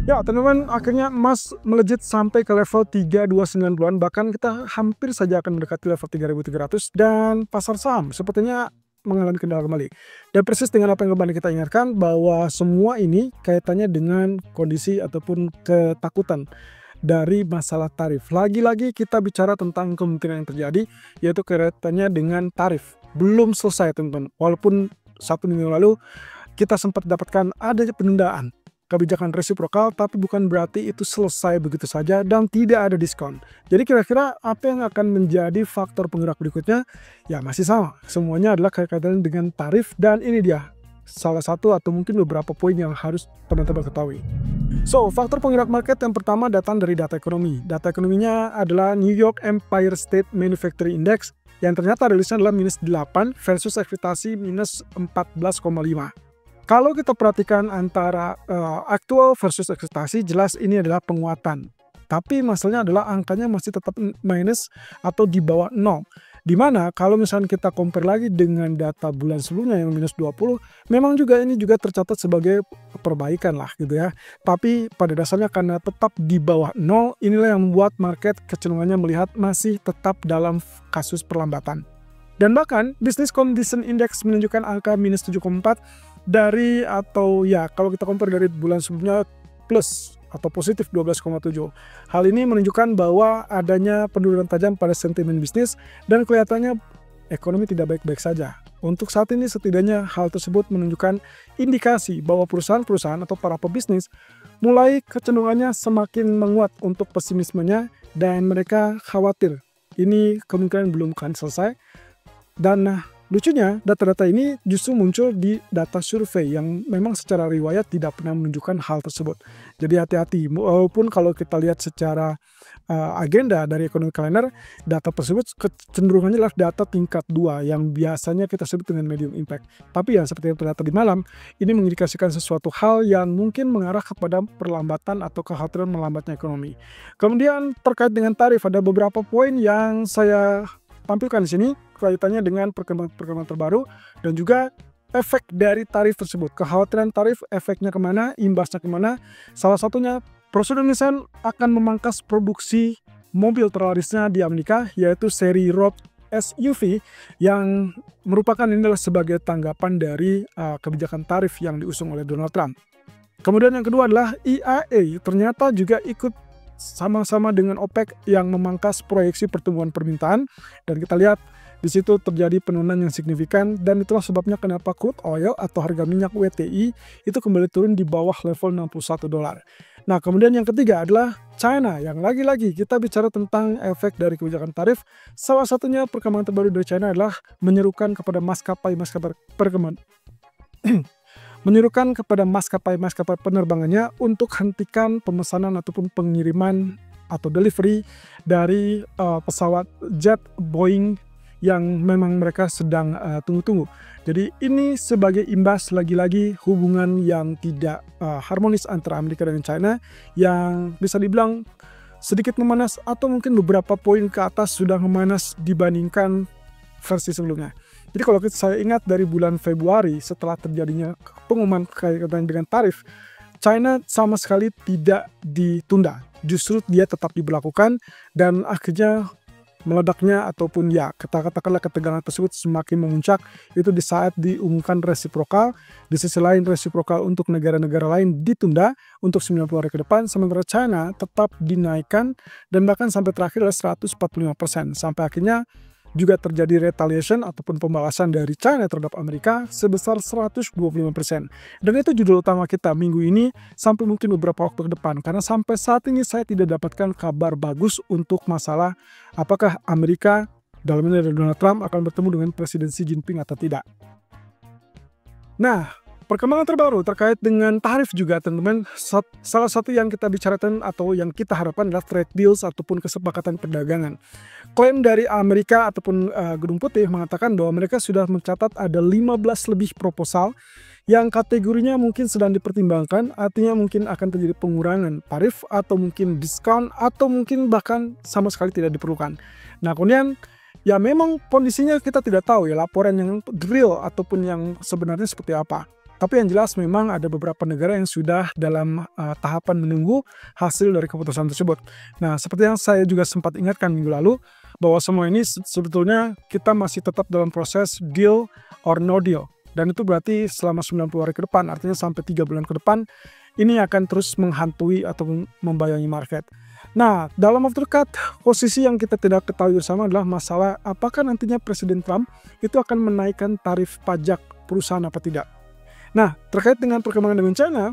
Ya, teman-teman, akhirnya emas melejit sampai ke level 3290-an, bahkan kita hampir saja akan mendekati level 3.300 dan pasar saham sepertinya mengalami kendala kembali. Dan persis dengan apa yang kembali kita ingatkan bahwa semua ini kaitannya dengan kondisi ataupun ketakutan dari masalah tarif. Lagi-lagi kita bicara tentang kemungkinan yang terjadi, yaitu kaitannya dengan tarif. Belum selesai, teman-teman. Walaupun 1 minggu lalu kita sempat dapatkan adanya penundaan kebijakan resiprokal, tapi bukan berarti itu selesai begitu saja dan tidak ada diskon. Jadi kira-kira apa yang akan menjadi faktor penggerak berikutnya? Ya masih sama, semuanya adalah kaitannya dengan tarif, dan ini dia salah satu atau mungkin beberapa poin yang harus teman-teman ketahui. So, faktor penggerak market yang pertama datang dari data ekonomi. Data ekonominya adalah New York Empire State Manufacturing Index yang ternyata rilisnya adalah -8 versus ekspektasi -14,5. Kalau kita perhatikan antara aktual versus ekspektasi, jelas ini adalah penguatan. Tapi masalahnya adalah angkanya masih tetap minus atau di bawah 0. Dimana kalau misalnya kita compare lagi dengan data bulan sebelumnya yang -20, memang juga ini juga tercatat sebagai perbaikan lah gitu ya. Tapi pada dasarnya karena tetap di bawah 0, inilah yang membuat market kecenderungannya melihat masih tetap dalam kasus perlambatan. Dan bahkan Business Condition Index menunjukkan angka -7,4 dari, atau ya kalau kita compare dari bulan sebelumnya plus atau positif 12,7. Hal ini menunjukkan bahwa adanya penurunan tajam pada sentimen bisnis dan kelihatannya ekonomi tidak baik-baik saja. Untuk saat ini setidaknya hal tersebut menunjukkan indikasi bahwa perusahaan-perusahaan atau para pebisnis mulai kecenderungannya semakin menguat untuk pesimismenya, dan mereka khawatir ini kemungkinan belum akan selesai. Dan lucunya, data-data ini justru muncul di data survei yang memang secara riwayat tidak pernah menunjukkan hal tersebut. Jadi hati-hati, walaupun kalau kita lihat secara agenda dari ekonomi kalender, data tersebut kecenderungannya adalah data tingkat 2 yang biasanya kita sebut dengan medium impact. Tapi ya seperti yang terlihat di malam, ini mengindikasikan sesuatu hal yang mungkin mengarah kepada perlambatan atau kekhawatiran melambatnya ekonomi. Kemudian terkait dengan tarif, ada beberapa poin yang saya tampilkan di sini kaitannya dengan perkembangan terbaru dan juga efek dari tarif tersebut. Kekhawatiran tarif, efeknya kemana, imbasnya kemana. Salah satunya, perusahaan Nissan akan memangkas produksi mobil terlarisnya di Amerika, yaitu seri Rogue SUV, yang merupakan ini adalah sebagai tanggapan dari kebijakan tarif yang diusung oleh Donald Trump. Kemudian yang kedua adalah IAA ternyata juga ikut sama-sama dengan OPEC yang memangkas proyeksi pertumbuhan permintaan, dan kita lihat di situ terjadi penurunan yang signifikan, dan itulah sebabnya kenapa crude oil atau harga minyak WTI itu kembali turun di bawah level $61. Nah, kemudian yang ketiga adalah China, yang lagi-lagi kita bicara tentang efek dari kebijakan tarif. Salah satunya perkembangan terbaru dari China adalah menyerukan kepada maskapai penerbangannya untuk hentikan pemesanan ataupun pengiriman atau delivery dari pesawat jet Boeing yang memang mereka sedang tunggu-tunggu. Jadi ini sebagai imbas lagi-lagi hubungan yang tidak harmonis antara Amerika dan China, yang bisa dibilang sedikit memanas atau mungkin beberapa poin ke atas sudah memanas dibandingkan versi sebelumnya. Jadi kalau saya ingat dari bulan Februari setelah terjadinya pengumuman kaitan dengan tarif, China sama sekali tidak ditunda, justru dia tetap diberlakukan, dan akhirnya meledaknya ataupun ya katakanlah ketegangan tersebut semakin memuncak itu di saat diumumkan resiprokal. Di sisi lain resiprokal untuk negara-negara lain ditunda untuk 90 hari ke depan, sementara China tetap dinaikkan dan bahkan sampai terakhir adalah 145%, sampai akhirnya juga terjadi retaliation ataupun pembalasan dari China terhadap Amerika sebesar 125%. Dan itu judul utama kita minggu ini sampai mungkin beberapa waktu ke depan, karena sampai saat ini saya tidak dapatkan kabar bagus untuk masalah apakah Amerika dalam ini ada Donald Trump akan bertemu dengan Presiden Xi Jinping atau tidak. Nah, perkembangan terbaru terkait dengan tarif juga teman-teman, salah satu yang kita bicarakan atau yang kita harapkan adalah trade deals ataupun kesepakatan perdagangan. Klaim dari Amerika ataupun Gedung Putih mengatakan bahwa mereka sudah mencatat ada 15 lebih proposal yang kategorinya mungkin sedang dipertimbangkan, artinya mungkin akan terjadi pengurangan tarif atau mungkin diskon atau mungkin bahkan sama sekali tidak diperlukan. Nah, kemudian ya memang kondisinya kita tidak tahu ya laporan yang real ataupun yang sebenarnya seperti apa. Tapi yang jelas memang ada beberapa negara yang sudah dalam tahapan menunggu hasil dari keputusan tersebut. Nah, seperti yang saya juga sempat ingatkan minggu lalu, bahwa semua ini sebetulnya kita masih tetap dalam proses deal or no deal. Dan itu berarti selama 90 hari ke depan, artinya sampai 3 bulan ke depan, ini akan terus menghantui atau membayangi market. Nah, dalam waktu dekat, posisi yang kita tidak ketahui bersama adalah masalah apakah nantinya Presiden Trump itu akan menaikkan tarif pajak perusahaan apa tidak. Nah, terkait dengan perkembangan dengan China,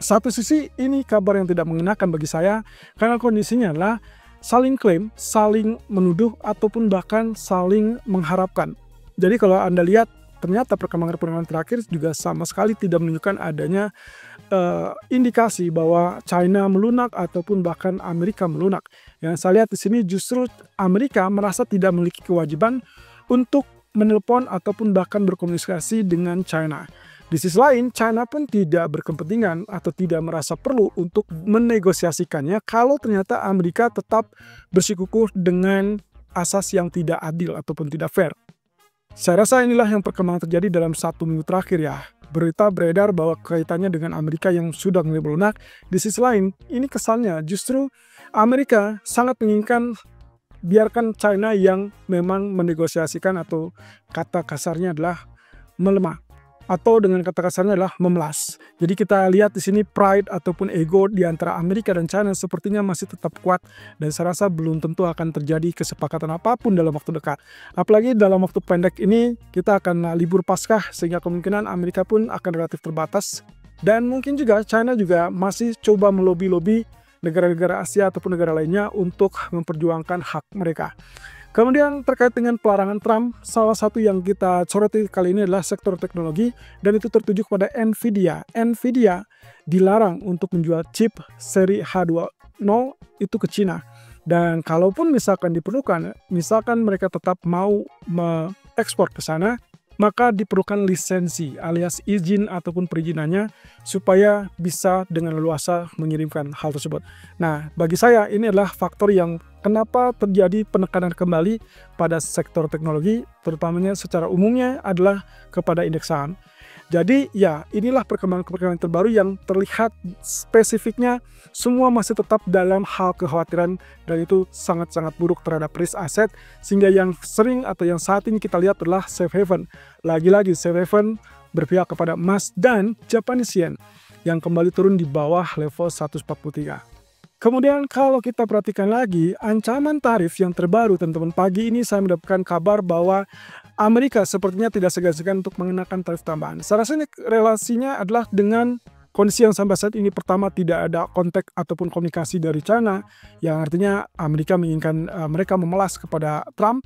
satu sisi ini kabar yang tidak mengenakan bagi saya, karena kondisinya adalah saling klaim, saling menuduh, ataupun bahkan saling mengharapkan. Jadi kalau Anda lihat, ternyata perkembangan terakhir juga sama sekali tidak menunjukkan adanya indikasi bahwa China melunak ataupun bahkan Amerika melunak. Yang saya lihat di sini justru Amerika merasa tidak memiliki kewajiban untuk menelpon ataupun bahkan berkomunikasi dengan China. Di sisi lain, China pun tidak berkepentingan atau tidak merasa perlu untuk menegosiasikannya kalau ternyata Amerika tetap bersikukuh dengan asas yang tidak adil ataupun tidak fair. Saya rasa inilah yang perkembangan terjadi dalam 1 minggu terakhir ya. Berita beredar bahwa kaitannya dengan Amerika yang sudah mulai melunak. Di sisi lain, ini kesannya justru Amerika sangat menginginkan biarkan China yang memang menegosiasikan, atau kata kasarnya adalah melemah, atau dengan kata kasarnya adalah memelas. Jadi kita lihat di sini pride ataupun ego di antara Amerika dan China sepertinya masih tetap kuat, dan saya rasa belum tentu akan terjadi kesepakatan apapun dalam waktu dekat. Apalagi dalam waktu pendek ini kita akan libur Paskah, sehingga kemungkinan Amerika pun akan relatif terbatas, dan mungkin juga China juga masih coba melobi-lobi negara-negara Asia ataupun negara lainnya untuk memperjuangkan hak mereka. Kemudian terkait dengan pelarangan Trump, salah satu yang kita soroti kali ini adalah sektor teknologi, dan itu tertuju kepada Nvidia. Nvidia dilarang untuk menjual chip seri H200 itu ke Cina. Dan kalaupun misalkan diperlukan, misalkan mereka tetap mau mengekspor ke sana, maka diperlukan lisensi alias izin ataupun perizinannya supaya bisa dengan leluasa mengirimkan hal tersebut. Nah, bagi saya ini adalah faktor yang kenapa terjadi penekanan kembali pada sektor teknologi, terutamanya secara umumnya adalah kepada indeks saham. Jadi ya, inilah perkembangan terbaru yang terlihat spesifiknya semua masih tetap dalam hal kekhawatiran, dan itu sangat-sangat buruk terhadap risk aset, sehingga yang sering atau yang saat ini kita lihat adalah safe haven. Lagi-lagi safe haven berpihak kepada emas dan Japanese yen yang kembali turun di bawah level 143. Kemudian kalau kita perhatikan lagi ancaman tarif yang terbaru, teman-teman, pagi ini saya mendapatkan kabar bahwa Amerika sepertinya tidak segan-segan untuk mengenakan tarif tambahan. Saya rasa ini relasinya adalah dengan kondisi yang sampai saat ini. Pertama, tidak ada kontak ataupun komunikasi dari China, yang artinya Amerika menginginkan mereka memelas kepada Trump.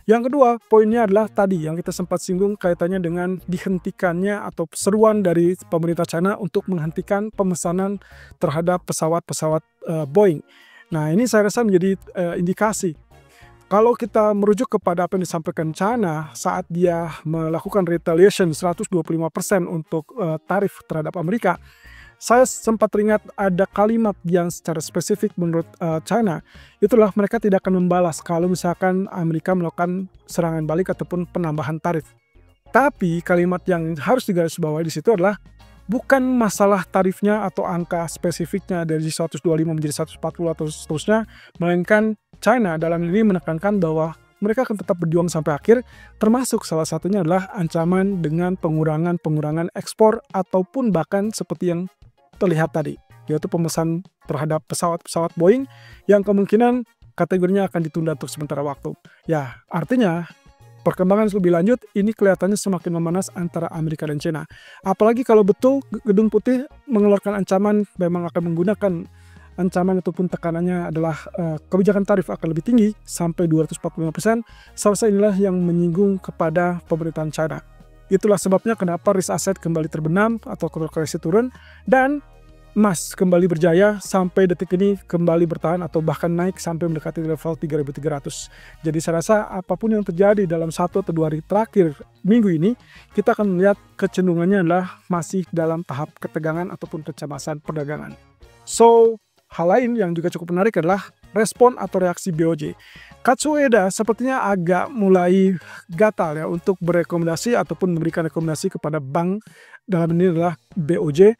Yang kedua, poinnya adalah tadi yang kita sempat singgung kaitannya dengan dihentikannya atau seruan dari pemerintah China untuk menghentikan pemesanan terhadap pesawat-pesawat Boeing. Nah, ini saya rasa menjadi indikasi. Kalau kita merujuk kepada apa yang disampaikan China saat dia melakukan retaliation 125% untuk tarif terhadap Amerika, saya sempat teringat ada kalimat yang secara spesifik menurut China, itulah mereka tidak akan membalas kalau misalkan Amerika melakukan serangan balik ataupun penambahan tarif. Tapi kalimat yang harus digarisbawahi di situ adalah bukan masalah tarifnya atau angka spesifiknya dari 125 menjadi 140 atau seterusnya, melainkan China dalam ini menekankan bahwa mereka akan tetap berjuang sampai akhir, termasuk salah satunya adalah ancaman dengan pengurangan ekspor ataupun bahkan seperti yang terlihat tadi, yaitu pemesan terhadap pesawat-pesawat Boeing yang kemungkinan kategorinya akan ditunda untuk sementara waktu. Ya, artinya perkembangan lebih lanjut ini kelihatannya semakin memanas antara Amerika dan China. Apalagi kalau betul Gedung Putih mengeluarkan ancaman memang akan menggunakan ancaman ataupun tekanannya adalah kebijakan tarif akan lebih tinggi sampai 245%. Seharusnya inilah yang menyinggung kepada pemerintahan China. Itulah sebabnya kenapa risk aset kembali terbenam atau koreksi turun, dan emas kembali berjaya sampai detik ini kembali bertahan atau bahkan naik sampai mendekati level 3.300. Jadi saya rasa apapun yang terjadi dalam 1 atau 2 hari terakhir minggu ini, kita akan melihat kecenderungannya adalah masih dalam tahap ketegangan ataupun kecemasan perdagangan. So, hal lain yang juga cukup menarik adalah respon atau reaksi BOJ. Katsuo Ueda sepertinya agak mulai gatal ya untuk berekomendasi ataupun memberikan rekomendasi kepada bank, dalam ini adalah BOJ,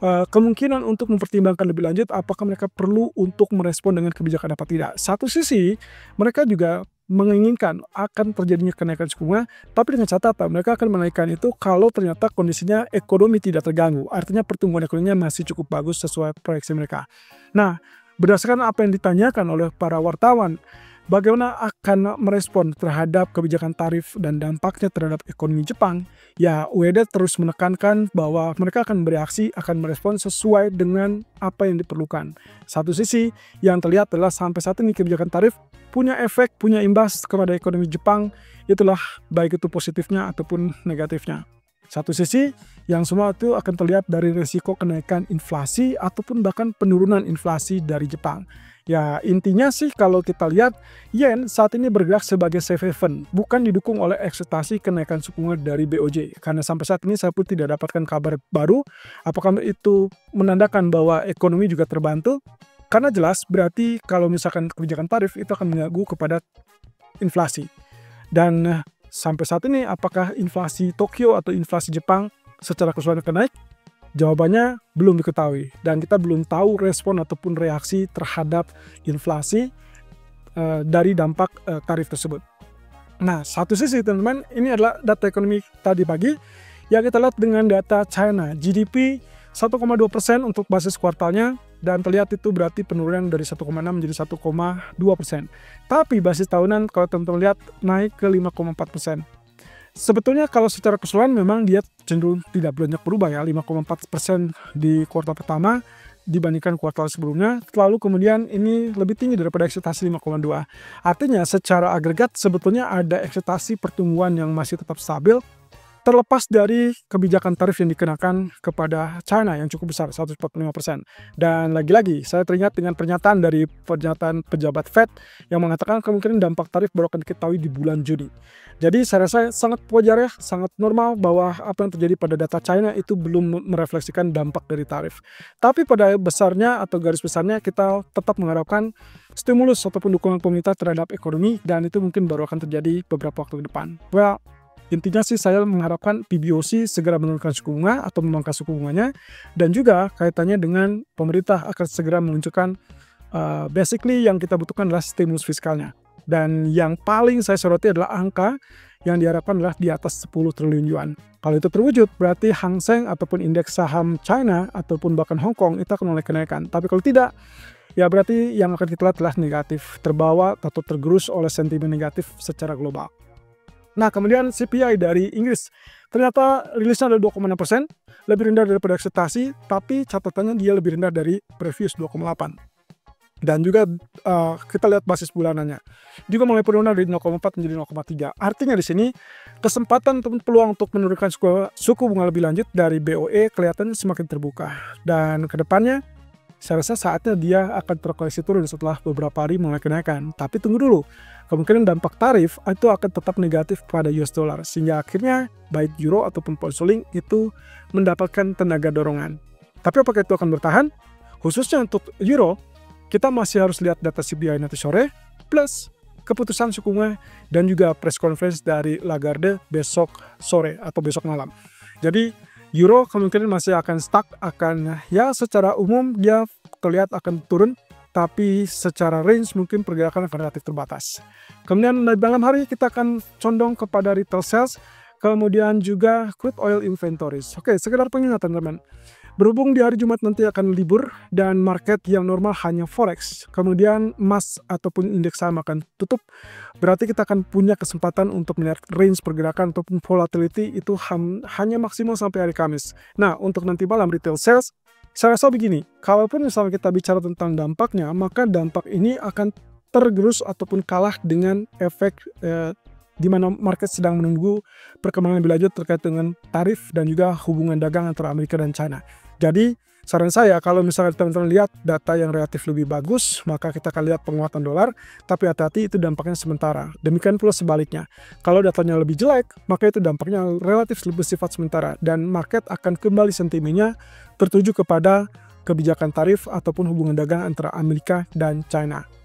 kemungkinan untuk mempertimbangkan lebih lanjut apakah mereka perlu untuk merespon dengan kebijakan apa tidak. Satu sisi mereka juga menginginkan akan terjadinya kenaikan suku bunga, tapi dengan catatan mereka akan menaikkan itu kalau ternyata kondisinya ekonomi tidak terganggu, artinya pertumbuhan ekonominya masih cukup bagus sesuai proyeksi mereka. Nah, berdasarkan apa yang ditanyakan oleh para wartawan, bagaimana akan merespon terhadap kebijakan tarif dan dampaknya terhadap ekonomi Jepang, ya Ueda terus menekankan bahwa mereka akan bereaksi, akan merespon sesuai dengan apa yang diperlukan. Satu sisi yang terlihat adalah sampai saat ini kebijakan tarif punya efek, punya imbas kepada ekonomi Jepang, itulah baik itu positifnya ataupun negatifnya. Satu sisi yang semua itu akan terlihat dari risiko kenaikan inflasi ataupun bahkan penurunan inflasi dari Jepang. Ya intinya sih kalau kita lihat yen saat ini bergerak sebagai safe haven, bukan didukung oleh ekspektasi kenaikan suku bunga dari BOJ. Karena sampai saat ini saya pun tidak dapatkan kabar baru apakah itu menandakan bahwa ekonomi juga terbantu. Karena jelas berarti kalau misalkan kebijakan tarif itu akan mengganggu kepada inflasi. Dan sampai saat ini apakah inflasi Tokyo atau inflasi Jepang secara keseluruhan akan naik? Jawabannya belum diketahui dan kita belum tahu respon ataupun reaksi terhadap inflasi dari dampak tarif tersebut. Nah, satu sisi teman-teman, ini adalah data ekonomi tadi pagi yang kita lihat dengan data China, GDP 1,2% untuk basis kuartalnya dan terlihat itu berarti penurunan dari 1,6 menjadi 1,2%. Tapi basis tahunan kalau teman-teman lihat naik ke 5,4%. Sebetulnya kalau secara keseluruhan memang dia cenderung tidak banyak berubah ya, 5,4% di kuartal pertama dibandingkan kuartal sebelumnya, lalu kemudian ini lebih tinggi daripada ekspektasi 5,2. Artinya secara agregat sebetulnya ada ekspektasi pertumbuhan yang masih tetap stabil, terlepas dari kebijakan tarif yang dikenakan kepada China yang cukup besar, 145%. Dan lagi-lagi, saya teringat dengan pernyataan dari pejabat Fed yang mengatakan kemungkinan dampak tarif baru akan diketahui di bulan Juni. Jadi saya rasa sangat wajar ya, sangat normal bahwa apa yang terjadi pada data China itu belum merefleksikan dampak dari tarif. Tapi pada besarnya atau garis besarnya kita tetap mengharapkan stimulus ataupun dukungan pemerintah terhadap ekonomi dan itu mungkin baru akan terjadi beberapa waktu ke depan. Well, intinya sih saya mengharapkan PBOC segera menurunkan suku bunga atau memangkas suku bunganya dan juga kaitannya dengan pemerintah akan segera menunjukkan basically yang kita butuhkan adalah stimulus fiskalnya. Dan yang paling saya soroti adalah angka yang diharapkan adalah di atas 10 triliun yuan. Kalau itu terwujud berarti Hang Seng ataupun indeks saham China ataupun bahkan Hong Kong itu akan mulai kenaikan. Tapi kalau tidak, ya berarti yang akan kita lihat adalah negatif, terbawa atau tergerus oleh sentimen negatif secara global. Nah, kemudian CPI dari Inggris ternyata rilisnya ada 2,6%, lebih rendah daripada ekspektasi, tapi catatannya dia lebih rendah dari previous 2,8%. Dan juga kita lihat basis bulanannya juga mulai penurunan dari 0,4 menjadi 0,3. Artinya di sini kesempatan ataupun peluang untuk menurunkan suku bunga lebih lanjut dari BOE kelihatan semakin terbuka. Dan kedepannya saya rasa saatnya dia akan terkoreksi turun setelah beberapa hari mulai kenaikan. Tapi tunggu dulu, kemungkinan dampak tarif itu akan tetap negatif pada US dollar sehingga akhirnya baik euro ataupun pound sterling itu mendapatkan tenaga dorongan. Tapi apakah itu akan bertahan? Khususnya untuk euro, kita masih harus lihat data CPI nanti sore, plus keputusan suku bunga dan juga press conference dari Lagarde besok sore atau besok malam. Jadi euro kemungkinan masih akan stuck, akan ya secara umum dia terlihat akan turun, tapi secara range mungkin pergerakan akan relatif terbatas. Kemudian di malam hari kita akan condong kepada retail sales, kemudian juga crude oil inventories. Oke, sekedar pengingat teman-teman. Berhubung di hari Jumat nanti akan libur dan market yang normal hanya forex, kemudian emas ataupun indeks saham akan tutup, berarti kita akan punya kesempatan untuk melihat range pergerakan ataupun volatility itu hanya maksimal sampai hari Kamis. Nah, untuk nanti malam retail sales, saya rasa begini, kalaupun misalnya kita bicara tentang dampaknya, maka dampak ini akan tergerus ataupun kalah dengan efek di mana market sedang menunggu perkembangan lebih lanjut terkait dengan tarif dan juga hubungan dagang antara Amerika dan China. Jadi saran saya kalau misalnya teman-teman lihat data yang relatif lebih bagus, maka kita akan lihat penguatan dolar, tapi hati-hati itu dampaknya sementara. Demikian pula sebaliknya. Kalau datanya lebih jelek, maka itu dampaknya relatif lebih bersifat sementara dan market akan kembali sentimennya tertuju kepada kebijakan tarif ataupun hubungan dagang antara Amerika dan China.